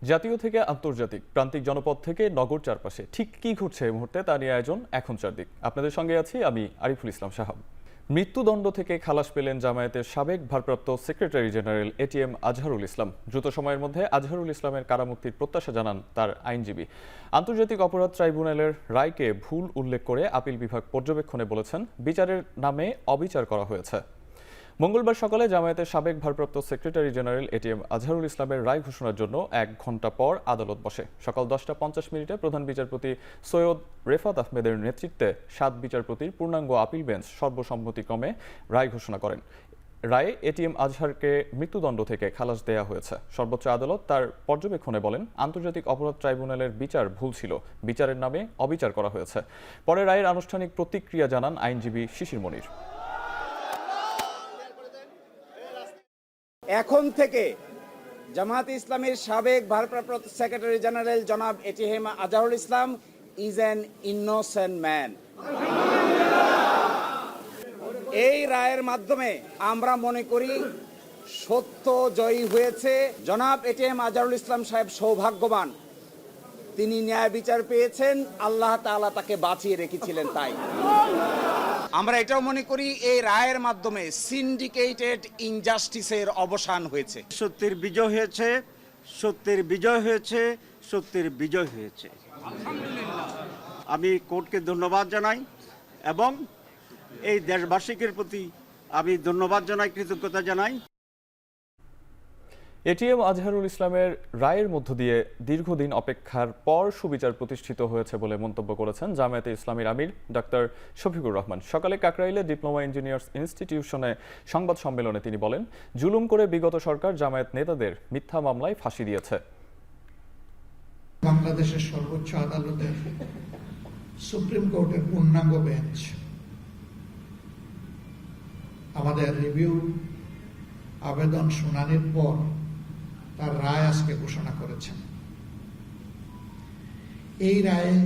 জাতীয় থেকে আন্তর্জাতিক, প্রান্তিক জনপদ থেকে নগর চারপাশে ঠিক কী ঘটছে এই মুহূর্তে তা নিয়ে আয়োজন এখন চারদিক। আপনাদের সঙ্গে আছি আমি আরিফুল ইসলাম সাহাব। মৃত্যুদণ্ড থেকে খালাস পেলেন জামায়াতের সাবেক ভারপ্রাপ্ত secretary general ATM Azharul Islam. দ্রুত সময়ের মধ্যে আজহারুল ইসলামের কারামুক্তির প্রত্যাশা জানান তার আইনজীবী। আন্তর্জাতিক অপরাধ ট্রাইব্যুনালের রায়কে ভুল উল্লেখ করে আপিল বিভাগ পর্যবেক্ষণে বলেছেন, বিচারের নামে অবিচার করা হয়েছে। মঙ্গলবার সকালে জামায়াতের সাবেক ভারপ্রাপ্ত সেক্রেটারি জেনারেল এটিএম আজহারুল ইসলামের রায় ঘোষণার জন্য 1 ঘণ্টা পর আদালত বসে। সকাল 10:50 প্রধান বিচারপতি সৈয়দ রেফাত আহমেদের নেতৃত্বে 7 বিচারপতির পূর্ণাঙ্গ আপিল বেঞ্চ সর্বসম্মতিক্রমে রায় ঘোষণা করেন। রায়ে এটিএম আজহারকে মৃত্যুদণ্ড থেকে খালাস দেয়া হয়েছে। সর্বোচ্চ আদালত তার পর্যবেক্ষণে বলেন, আন্তর্জাতিক অপরাধ ট্রাইব্যুনালের বিচার ভুল ছিল, বিচারের নামে অবিচার করা হয়েছে। পরে রায়ের আনুষ্ঠানিক প্রতিক্রিয়া জানান আইনজীবী শিশির মনির। এখন থেকে জামায়াতে ইসলামের সাবেক ভারপ্রাপ্ত সেক্রেটারি জেনারেল জনাব ATM Azharul Islam is an innocent man. এই রায়ের মাধ্যমে আমরা মনে করি সত্য জয়ী হয়েছে। জনাব এটিএম আজহারুল ইসলাম সাহেব সৌভাগ্যবান, তিনি ন্যায় বিচার পেয়েছেন, আল্লাহ তাআলা তাকে বাঁচিয়ে রেখেছিলেন। তাই আমরা এটাও মনে করি এই রায়ের মাধ্যমে সিন্ডিকেটেড ইনজাস্টিসের অবসান হয়েছে। সত্যের বিজয় হয়েছে, সত্যের বিজয় হয়েছে, সত্যের বিজয় হয়েছে। আমি কোর্টকে ধন্যবাদ জানাই এবং এই দেশবাসীর প্রতি আমি ধন্যবাদ জানাই, কৃতজ্ঞতা জানাই। এটিএম আজহারুল ইসলামের রায়ের মধ্য দিয়ে দীর্ঘদিন অপেক্ষার পর সুবিচার প্রতিষ্ঠিত হয়েছে বলে মন্তব্য করেছেন জামায়াতে ইসলামীর আমির ডাক্তার শফিকুর রহমান। সকালে কাকরাইলে ডিপ্লোমা ইঞ্জিনিয়ার্স ইনস্টিটিউশনে সংবাদ সম্মেলনে তিনি বলেন, জুলুম করে বিগত সরকার জামায়াত নেতাদের মিথ্যা মামলায় ফাঁসি দিয়েছে। বাংলাদেশের সর্বোচ্চ আদালতের সুপ্রিম কোর্টের পূর্ণাঙ্গ বেঞ্চ আমাদের রিভিউ আবেদন শুনানির পর তার রায় আজকে ঘোষণা করেছেন। এই রায়ে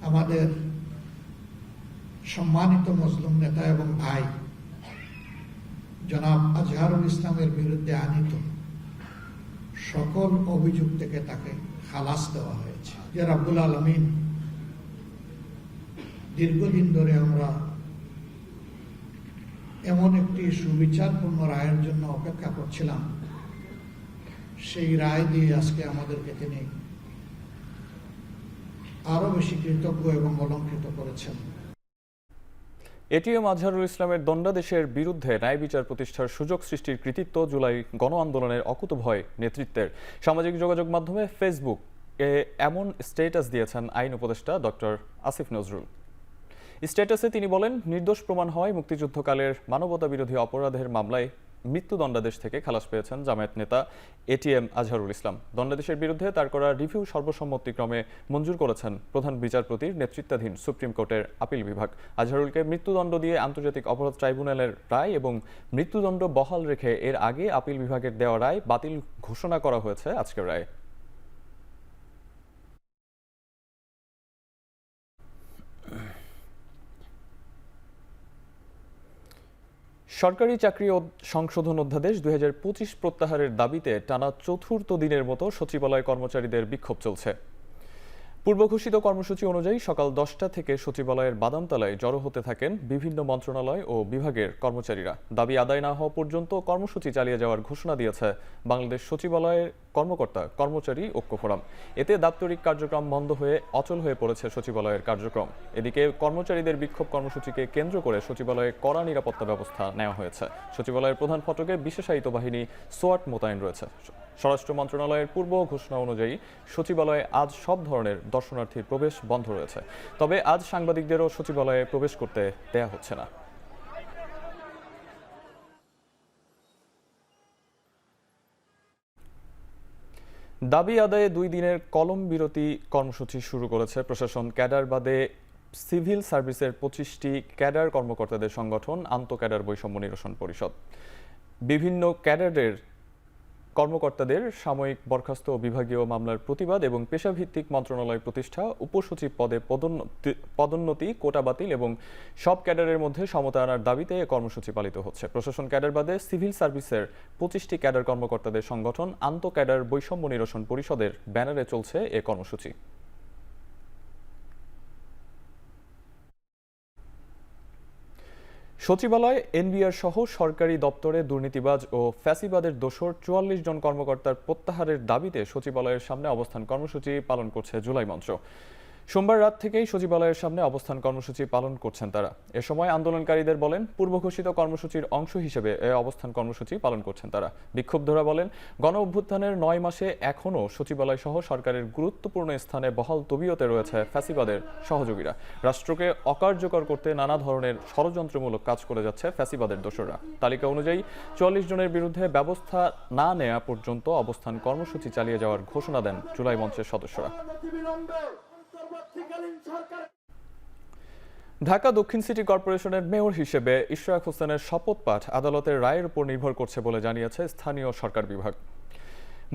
আমাদের সম্মানিত মজলুম নেতা এবং ভাই জনাব আজহারুল ইসলামের বিরুদ্ধে আনীত সকল অভিযোগ থেকে তাকে খালাস দেওয়া হয়েছে। যে রাব্বুল আলামিন দীর্ঘদিন ধরে আমরা এমন একটি সুবিচারপূর্ণ রায়ের জন্য অপেক্ষা করছিলাম, সেই রায় দিয়ে আজকে আমাদেরকে তিনি আরো বেশি কৃতজ্ঞ এবং অলঙ্কৃত করেছেন। এটিএম আজহারুল ইসলামের দণ্ডাদেশের বিরুদ্ধে ন্যায় বিচার প্রতিষ্ঠার সুযোগ সৃষ্টির কৃতিত্ব জুলাই গণ আন্দোলনের অকুতোভয় নেতৃত্বের। সামাজিক যোগাযোগ মাধ্যমে ফেসবুক এমন স্ট্যাটাস দিয়েছেন আইন উপদেষ্টা ডক্টর আসিফ নজরুল। স্ট্যাটাসে তিনি বলেন, নির্দোষ প্রমাণ হয় মুক্তিযুদ্ধকালের মানবতা বিরোধী অপরাধের মামলায় মৃত্যুদণ্ডাদেশ থেকে খালাস পেয়েছেন জামায়াত নেতা এটিএম আজহারুল ইসলাম। দণ্ডাদেশের বিরুদ্ধে তার করা রিভিউ সর্বসম্মতিক্রমে মঞ্জুর করেছেন প্রধান বিচারপতির নেতৃত্বাধীন সুপ্রিম কোর্টের আপিল বিভাগ। আজহারুলকে মৃত্যুদণ্ড দিয়ে আন্তর্জাতিক অপরাধ ট্রাইব্যুনালের রায় এবং মৃত্যুদণ্ড বহাল রেখে এর আগে আপিল বিভাগের দেওয়া রায় বাতিল ঘোষণা করা হয়েছে আজকের রায়ে। সরকারি চাকরি সংশোধন অধ্যাদেশ 2025 প্রত্যাহারের দাবিতে টানা চতুর্থ দিনের মতো সচিবালয় কর্মচারীদের বিক্ষোভ চলছে। পূর্ব ঘোষিত কর্মসূচি অনুযায়ী সকাল 10টা থেকে সচিবালয়ের বাদামতলায় জড়ো হতে থাকেন বিভিন্ন মন্ত্রণালয় ও বিভাগের কর্মচারীরা। দাবি আদায় না হওয়া পর্যন্ত কর্মসূচি চালিয়ে যাওয়ার ঘোষণা দিয়েছে বাংলাদেশ সচিবালয়ের কর্মকর্তা কর্মচারী ঐক্য ফোরাম। এতে দাপ্তরিক কার্যক্রম বন্ধ হয়ে অচল হয়ে পড়েছে সচিবালয়ের কার্যক্রম। এদিকে কর্মচারীদের বিক্ষোভ কর্মসূচিকে কেন্দ্র করে সচিবালয়ে কড়া নিরাপত্তা ব্যবস্থা নেওয়া হয়েছে। সচিবালয়ের প্রধান ফটকে বিশেষায়িত বাহিনী সোয়াট মোতায়েন রয়েছে। স্বরাষ্ট্র মন্ত্রণালয়ের পূর্ব ঘোষণা অনুযায়ী সচিবালয়ে আজ সব ধরনের দর্শনার্থীর প্রবেশ বন্ধ রয়েছে। তবে আজ সাংবাদিকদেরও সচিবালয়ে প্রবেশ করতে দেয়া হচ্ছে না। দাবি আদায়ে 2 দিনের কলম বিরতি কর্মসূচি শুরু করেছে প্রশাসন। ক্যাডার বাদে সিভিল সার্ভিসের 25টি ক্যাডার কর্মকর্তাদের সংগঠন আন্তঃ ক্যাডার বৈষম্য নিরসন পরিষদ। বিভিন্ন ক্যাডারের কর্মকর্তাদের সাময়িক বরখাস্ত ও বিভাগীয় মামলার প্রতিবাদ এবং পেশাভিত্তিক মন্ত্রণালয় প্রতিষ্ঠা, উপসচিব পদে পদোন্নতি, কোটা বাতিল এবং সব ক্যাডারের মধ্যে সমতা আনার দাবিতে এ কর্মসূচি পালিত হচ্ছে। প্রশাসন ক্যাডার বাদে সিভিল সার্ভিসের 25টি ক্যাডার কর্মকর্তাদের সংগঠন আন্তঃ ক্যাডার বৈষম্য নিরসন পরিষদের ব্যানারে চলছে এ কর্মসূচি। সচিবালয়, এনবিআর সহ সরকারি দপ্তরে দুর্নীতিবাজ ও ফ্যাসিবাদের দোসর 44 জন কর্মকর্তার প্রত্যাহারের দাবিতে সচিবালয়ের সামনে অবস্থান কর্মসূচি পালন করছে জুলাই মঞ্চ। সোমবার রাত থেকেই সচিবালয়ের সামনে অবস্থান কর্মসূচি পালন করছেন তারা। এ সময় আন্দোলনকারীদের বলেন, পূর্ব ঘোষিত কর্মসূচির অংশ হিসেবে এ অবস্থান কর্মসূচি পালন করছেন তারা। বিক্ষুব্ধরা বলেন, গণ অভ্যুত্থানের 9 মাসে এখনও সচিবালয় সহ সরকারের গুরুত্বপূর্ণ স্থানে বহাল তবিয়তে রয়েছে ফ্যাসিবাদের সহযোগীরা। রাষ্ট্রকে অকার্যকর করতে নানা ধরনের ষড়যন্ত্রমূলক কাজ করে যাচ্ছে ফ্যাসিবাদের দোসররা। তালিকা অনুযায়ী 44 জনের বিরুদ্ধে ব্যবস্থা না নেওয়া পর্যন্ত অবস্থান কর্মসূচি চালিয়ে যাওয়ার ঘোষণা দেন জুলাই মঞ্চের সদস্যরা। ঢাকা দক্ষিণ সিটি কর্পোরেশনের মেয়র হিসেবে ইশরাক হোসেনের শপথ পাঠ আদালতের রায়ের উপর নির্ভর করছে বলে জানিয়েছে স্থানীয় সরকার বিভাগ।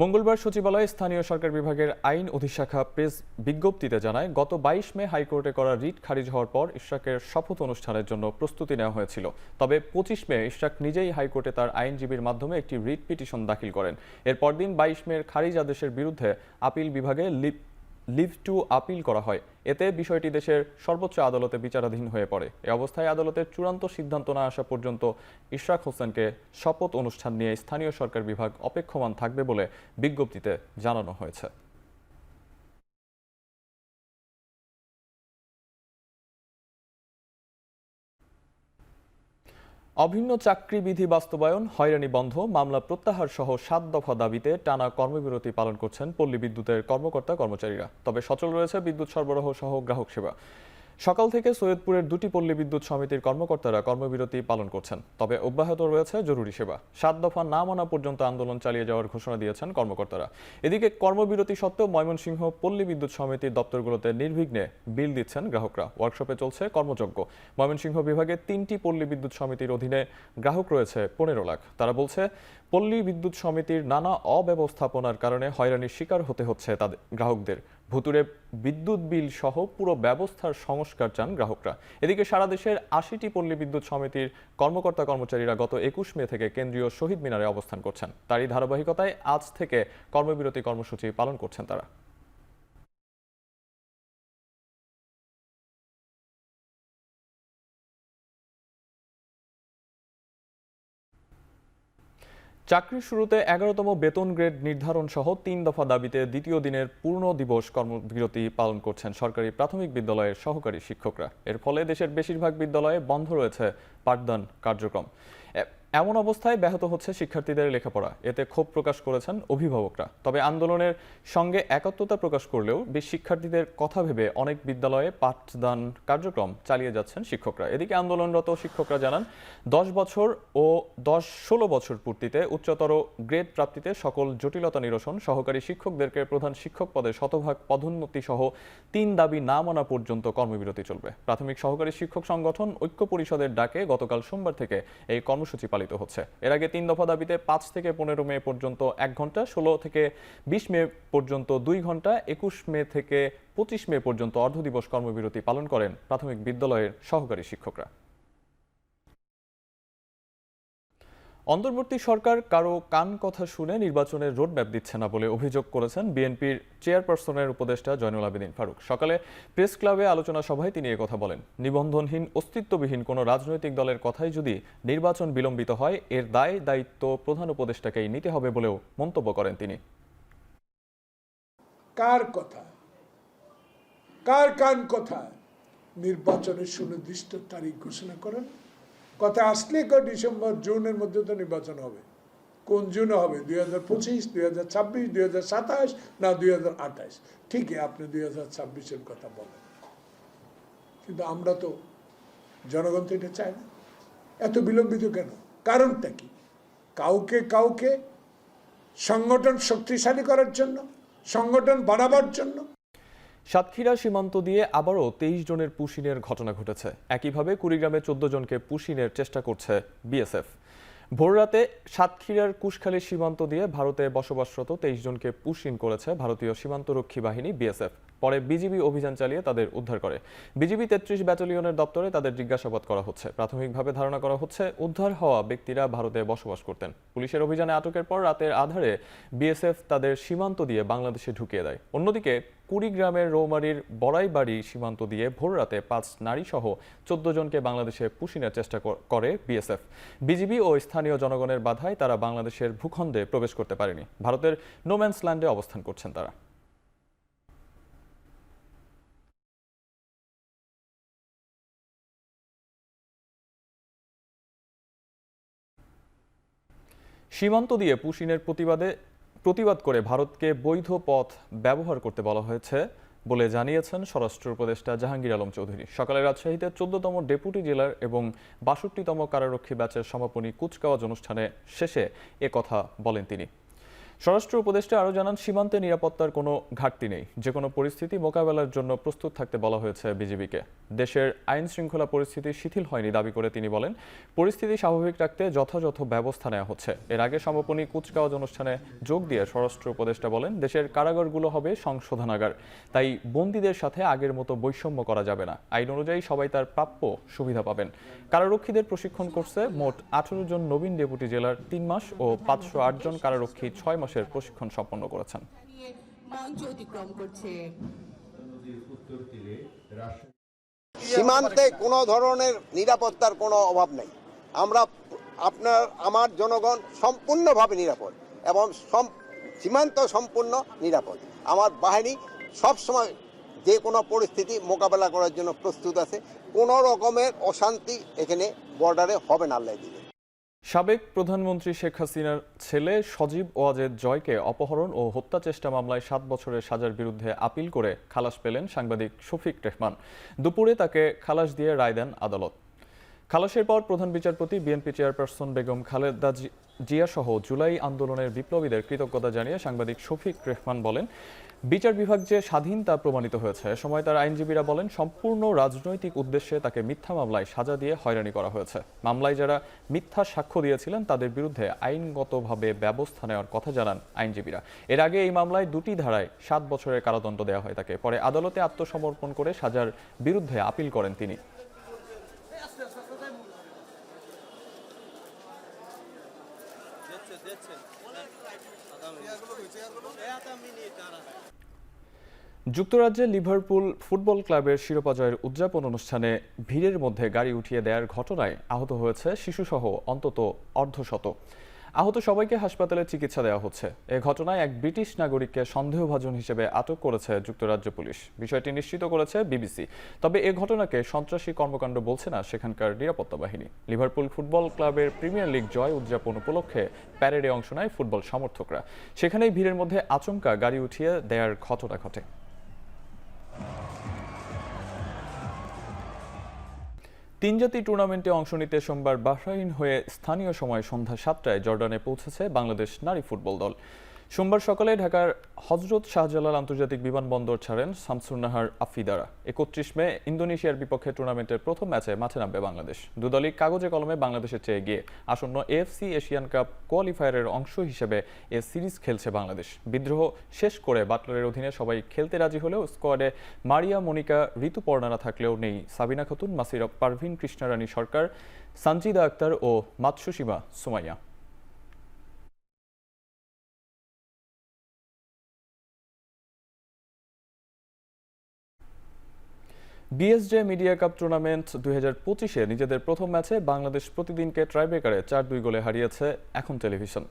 মঙ্গলবার সচিবালয়ে স্থানীয় সরকার বিভাগের আইন অধিশাখা প্রেস বিজ্ঞপ্তিতে জানায়, গত 22 মে হাইকোর্টে করা রিট খারিজ হওয়ার পর ইশরাকের শপথ অনুষ্ঠানের জন্য প্রস্তুতি নেওয়া হয়েছিল। তবে 25 মে ইশরাক নিজেই হাইকোর্টে তার আইনজীবীর মাধ্যমে একটি রিট পিটিশন দাখিল করেন। এর পরদিন 22 মের খারিজ আদেশের বিরুদ্ধে আপিল বিভাগে লিভ টু আপিল করা হয়। এতে বিষয়টি দেশের সর্বোচ্চ আদালতে বিচারাধীন হয়ে পড়ে। এ অবস্থায় আদালতের চূড়ান্ত সিদ্ধান্ত না আসা পর্যন্ত ইশরাক হোসেনকে শপথ অনুষ্ঠান নিয়ে স্থানীয় সরকার বিভাগ অপেক্ষমান থাকবে বলে বিজ্ঞপ্তিতে জানানো হয়েছে। অভিন্ন চাকরিবিধি বাস্তবায়ন, হয়রানি বন্ধ, মামলা প্রত্যাহার সহ 7 দফা দাবিতে টানা কর্মবিরতি পালন করছেন পল্লী বিদ্যুতের কর্মকর্তা কর্মচারীরা। তবে সচল রয়েছে বিদ্যুৎ সরবরাহ সহ গ্রাহক সেবা। সকাল থেকে সৈয়দপুরের 2টি পল্লী বিদ্যুৎ সমিতির কর্মকর্তারা কর্মবিরতি পালন করছেন। তবে অব্যাহত রয়েছে জরুরি সেবা। 7 দফা না মানা পর্যন্ত আন্দোলন চালিয়ে যাওয়ার ঘোষণা দিয়েছেন কর্মকর্তারা। এদিকে কর্মবিরতি সত্ত্বেও ময়মনসিংহ পল্লী বিদ্যুৎ সমিতির দপ্তরগুলোতে নির্বিঘ্নে বিল দিচ্ছেন গ্রাহকরা। ওয়ার্কশপে চলছে কর্মযজ্ঞ। ময়মনসিংহ বিভাগে 3টি পল্লী বিদ্যুৎ সমিতির অধীনে গ্রাহক রয়েছে 15 লাখ। তারা বলছে, পল্লী বিদ্যুৎ সমিতির নানা অব্যবস্থাপনার কারণে হয়রানির শিকার হতে হচ্ছে তাদের গ্রাহকদের। ভুতুরে বিদ্যুৎ বিল সহ পুরো ব্যবস্থার সংস্কার চান গ্রাহকরা। এদিকে সারা দেশের 80টি পল্লী বিদ্যুৎ সমিতির কর্মকর্তা কর্মচারীরা গত 21 মে থেকে কেন্দ্রীয় শহীদ মিনারে অবস্থান করছেন। তারই ধারাবাহিকতায় আজ থেকে কর্মবিরতি কর্মসূচি পালন করছেন তারা। চাকরির শুরুতে 11তম বেতন গ্রেড নির্ধারণ সহ 3 দফা দাবিতে দ্বিতীয় দিনের পূর্ণ দিবস কর্মবিরতি পালন করছেন সরকারি প্রাথমিক বিদ্যালয়ের সহকারী শিক্ষকরা। এর ফলে দেশের বেশিরভাগ বিদ্যালয়ে বন্ধ রয়েছে পাঠদান কার্যক্রম। এমন অবস্থায় ব্যাহত হচ্ছে শিক্ষার্থীদের লেখাপড়া। এতে ক্ষোভ প্রকাশ করেছেন অভিভাবকরা। তবে আন্দোলনের সঙ্গে একাত্মতা প্রকাশ করলেও শিক্ষার্থীদের কথা ভেবে অনেক বিদ্যালয়ে পাঠদান কার্যক্রম চালিয়ে যাচ্ছেন শিক্ষকরা। এদিকে আন্দোলনরত শিক্ষকরা জানান, 10 বছর ও 10-16 বছর পূর্তিতে উচ্চতর গ্রেড প্রাপ্তিতে সকল জটিলতা নিরসন, সহকারী শিক্ষকদেরকে প্রধান শিক্ষক পদে শতভাগ পদোন্নতি সহ 3 দাবি না মানা পর্যন্ত কর্মবিরতি চলবে। প্রাথমিক সহকারী শিক্ষক সংগঠন ঐক্য পরিষদের ডাকে গতকাল সোমবার থেকে এই কর্মসূচি পালিত হচ্ছে। এর আগে 3 দফা দাবিতে 5 থেকে 15 মে পর্যন্ত 1 ঘন্টা, 16 থেকে 20 মে পর্যন্ত 2 ঘন্টা, 21 মে থেকে 25 মে পর্যন্ত অর্ধদিবস কর্মবিরতি পালন করেন প্রাথমিক বিদ্যালয়ের সহকারী শিক্ষকরা। অন্তর্বর্তী সরকার কারো কান কথা শুনে নির্বাচনের রোডম্যাপ দিচ্ছে না বলে অভিযোগ করেছেন বিএনপির চেয়ারপারসনের উপদেষ্টা জয়নুল আবেদীন ফারুক। সকালে প্রেস ক্লাবে আলোচনা সভায় তিনি একথা বলেন। নিবন্ধনহীন, অস্তিত্ববিহীন কোনো রাজনৈতিক দলের কথাই যদি নির্বাচন বিলম্বিত হয়, এর দায়িত্ব প্রধান উপদেষ্টাকেই নিতে হবে বলেও মন্তব্য করেন তিনি। কার কথা, কার কান কথা? নির্বাচনের সুনির্দিষ্ট তারিখ ঘোষণা করেন। কথা আসলে ডিসেম্বর জুনের মধ্যে তো নির্বাচন হবে। কোন জুনে হবে? 2025, 2026, 2027 না 2028? ঠিকই, আপনি 2026-এর কথা বলেন, কিন্তু আমরা তো জনগণ তো এটা চায় না। এত বিলম্বিত কেন? কারণটা কি? কাউকে সংগঠন শক্তিশালী করার জন্য, সংগঠন বাড়াবার জন্য। সাতক্ষীরা সীমান্ত দিয়ে আবারও 23 জনের পুশিনের ঘটনা ঘটেছে। একইভাবে কুড়িগ্রামে 14 জনকে পুশিনের চেষ্টা করছে বিএসএফ। ভোররাতে সাতক্ষীরার কুশখালী সীমান্ত দিয়ে ভারতে বসবাসরত 23 জনকে পুশ ইন করেছে ভারতীয় সীমান্তরক্ষী বাহিনী বিএসএফ। পরে বিজিবি অভিযান চালিয়ে তাদের উদ্ধার করে। বিজিবি 33 ব্যাটালিয়নের দপ্তরে তাদের জিজ্ঞাসাবাদ করা হচ্ছে। প্রাথমিকভাবে ধারণা করা হচ্ছে উদ্ধার হওয়া ব্যক্তিরা ভারতে বসবাস করতেন। পুলিশের অভিযানে আটকের পর রাতের আধারে বিএসএফ তাদের সীমান্ত দিয়ে বাংলাদেশে ঢুকিয়ে দেয়। অন্যদিকে কুড়িগ্রামের রৌমারীর বড়াইবাড়ি সীমান্ত দিয়ে ভোররাতে 5 নারী সহ 14 জনকে বাংলাদেশে পুশিনের চেষ্টা করে বিএসএফ। বিজিবি ও স্থানীয় জনগণের বাধায় তারা বাংলাদেশের ভূখণ্ডে প্রবেশ করতে পারেনি। ভারতের নোম্যান্স ল্যান্ডে অবস্থান করছেন তারা। সীমান্ত দিয়ে পুশিনের প্রতিবাদ করে ভারতকে বৈধ পথ ব্যবহার করতে বলা হয়েছে বলে জানিয়েছেন স্বরাষ্ট্র উপদেষ্টা জাহাঙ্গীর আলম চৌধুরী। সকালে রাজশাহীতে 14তম ডেপুটি জেলার এবং 62তম কারারক্ষী ব্যাচের সমাপনী কুচকাওয়াজ অনুষ্ঠানে শেষে একথা বলেন তিনি। স্বরাষ্ট্র উপদেষ্টা আরও জানান, সীমান্তে নিরাপত্তার কোনো ঘাটতি নেই। যে কোনো পরিস্থিতি মোকাবেলার জন্য প্রস্তুত থাকতে বলা হয়েছে বিজিবিকে। দেশের আইন শৃঙ্খলা পরিস্থিতি শিথিল হয়নি দাবি করে তিনি বলেন, পরিস্থিতি স্বাভাবিক রাখতে যথাযথ ব্যবস্থা নেওয়া হচ্ছে। এর আগে সমাপনী কুচকাওয়াজ অনুষ্ঠানে যোগ দিয়ে স্বরাষ্ট্র উপদেষ্টা বলেন, দেশের কারাগারগুলো হবে সংশোধনাগার, তাই বন্দীদের সাথে আগের মতো বৈষম্য করা যাবে না। আইন অনুযায়ী সবাই তার প্রাপ্য সুবিধা পাবেন। কারারক্ষীদের প্রশিক্ষণ কোর্সে মোট 18 জন নবীন ডেপুটি জেলার 3 মাস ও 508 জন কারারক্ষী 6 মাসের প্রশিক্ষণ সম্পন্ন করেছেন। সীমান্তে কোনো ধরনের নিরাপত্তার কোনো অভাব নেই। আমরা আমার জনগণ সম্পূর্ণভাবে নিরাপদ এবং সীমান্ত সম্পূর্ণ নিরাপদ। আমার বাহিনী সবসময় যে কোনো পরিস্থিতি মোকাবেলা করার জন্য প্রস্তুত আছে। কোনো রকমের অশান্তি এখানে বর্ডারে হবে না আল্লাহ দিলে। সাবেক প্রধানমন্ত্রী শেখ হাসিনার ছেলে সজীব ওয়াজেদ জয়কে অপহরণ ও হত্যা চেষ্টা মামলায় 7 বছরের সাজার বিরুদ্ধে আপিল করে খালাস পেলেন সাংবাদিক শফিক রেহমান। দুপুরে তাকে খালাস দিয়ে রায় দেন আদালত। খালাসের পর প্রধান বিচারপতি বিএনপি চেয়ারপারসন বেগম খালেদা জিয়া সহ জুলাই আন্দোলনের বিপ্লবীদের কৃতজ্ঞতা জানিয়ে সাংবাদিক শফিক রেহমান বলেন, বিচার বিভাগ যে স্বাধীন তা প্রমাণিত হয়েছে। সময় তার আইনজীবীরা বলেন, সম্পূর্ণ রাজনৈতিক উদ্দেশ্যে তাকে মিথ্যা মামলায় সাজা দিয়ে হয়রানি করা হয়েছে। মামলায় যারা মিথ্যা সাক্ষ্য দিয়েছিলেন তাদের বিরুদ্ধে আইনগতভাবে ব্যবস্থা নেওয়ার কথা জানান আইনজীবীরা। এর আগে এই মামলায় 2টি ধারায় 7 বছরের কারাদণ্ড দেওয়া হয় তাকে। পরে আদালতে আত্মসমর্পণ করে সাজার বিরুদ্ধে আপিল করেন তিনি। যুক্তরাজ্যের লিভারপুল ফুটবল ক্লাবের শিরোপা জয়ের উদযাপন অনুষ্ঠানে ভিড়ের মধ্যে গাড়ি উঠিয়ে দেওয়ার ঘটনায় আহত হয়েছে শিশুসহ অন্তত অর্ধশত। আহত সবাইকে হাসপাতালে চিকিৎসা দেওয়া হচ্ছে। এ ঘটনায় এক ব্রিটিশ নাগরিককে সন্দেহভাজন হিসেবে আটক করেছে যুক্তরাজ্য পুলিশ। বিষয়টি নিশ্চিত করেছে বিবিসি। তবে এ ঘটনাকে সন্ত্রাসী কর্মকাণ্ড বলছে না সেখানকার নিরাপত্তা বাহিনী। লিভারপুল ফুটবল ক্লাবের প্রিমিয়ার লিগ জয় উদযাপন উপলক্ষে প্যারেডে অংশ নেয় ফুটবল সমর্থকরা। সেখানেই ভিড়ের মধ্যে আচমকা গাড়ি উঠিয়ে দেওয়ার ঘটনা ঘটে। তিন জাতি টুর্নামেন্টে অংশ নিতে সোমবার বাহরাইন হয়ে স্থানীয় সময় সন্ধ্যা 7টায় জর্ডানে পৌঁছেছে বাংলাদেশ নারী ফুটবল দল। সোমবার সকালে ঢাকার হজরত শাহজালাল আন্তর্জাতিক বিমানবন্দর ছাড়েন শামসুন্নাহার আফিদারা। 31 মে ইন্দোনেশিয়ার বিপক্ষে টুর্নামেন্টের প্রথম ম্যাচে মাঠে নামবে বাংলাদেশ। দুদলই কাগজে কলমে বাংলাদেশের চেয়ে গিয়ে আসন্ন এএফসি এশিয়ান কাপ কোয়ালিফায়ারের অংশ হিসেবে এ সিরিজ খেলছে বাংলাদেশ। বিদ্রোহ শেষ করে বাটলারের অধীনে সবাই খেলতে রাজি হলেও স্কোয়াডে মারিয়া, মনিকা, ঋতুপর্ণা থাকলেও নেই সাবিনা খাতুন, মাসিরা পারভিন, কৃষ্ণারানী সরকার, সানজিদা আক্তার ও মাতসুসীমা Sumaiya. BSJ media cup tournament 2025-এ নিজেদের প্রথম ম্যাচে বাংলাদেশ প্রতিদিনকে ট্রাইব্রেকারে 4-2 গোলে হারিয়েছে এখন টেলিভিশন।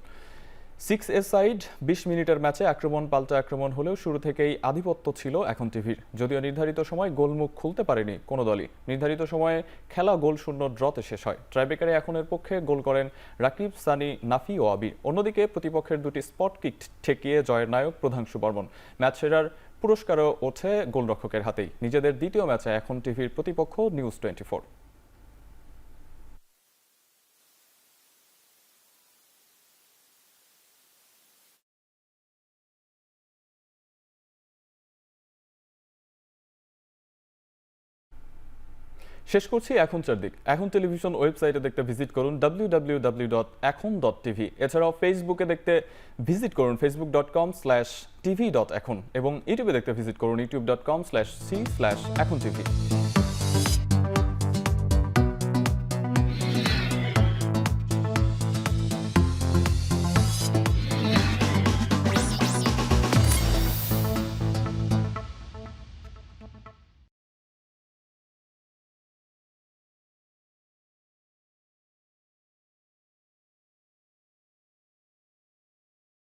6 এ সাইড 20 মিনিটের ম্যাচে আক্রমণ পাল্টা আক্রমণ হলেও শুরু থেকেই আধিপত্য ছিল এখন টিভির। যদিও নির্ধারিত সময় গোলমুখ খুলতে পারেনি কোনো দলই। নির্ধারিত সময়ে খেলা গোল শূন্য ড্রতে শেষ হয়। ট্রাইব্রেকারে এখনের পক্ষে গোল করেন রাকিব, সানি, নাফি ও আবির। অন্যদিকে প্রতিপক্ষের 2টি স্পট কিক ঠেকিয়ে জয়ের নায়ক প্রধাংশু বর্মন। ম্যাচ সেরার পুরস্কারও ওঠে গোলরক্ষকের হাতেই। নিজেদের দ্বিতীয় ম্যাচে এখন টিভির প্রতিপক্ষ নিউজ 24। শেষ করছি এখন চারদিক। এখন টেলিভিশন ওয়েবসাইটে দেখতে ভিজিট করুন www.ekhon.tv। এছাড়াও ফেসবুকে দেখতে ভিজিট করুন facebook.com/tv.ekhon এবং ইউটিউবে দেখতে ভিজিট করুন youtube.com/c/ekhon tv।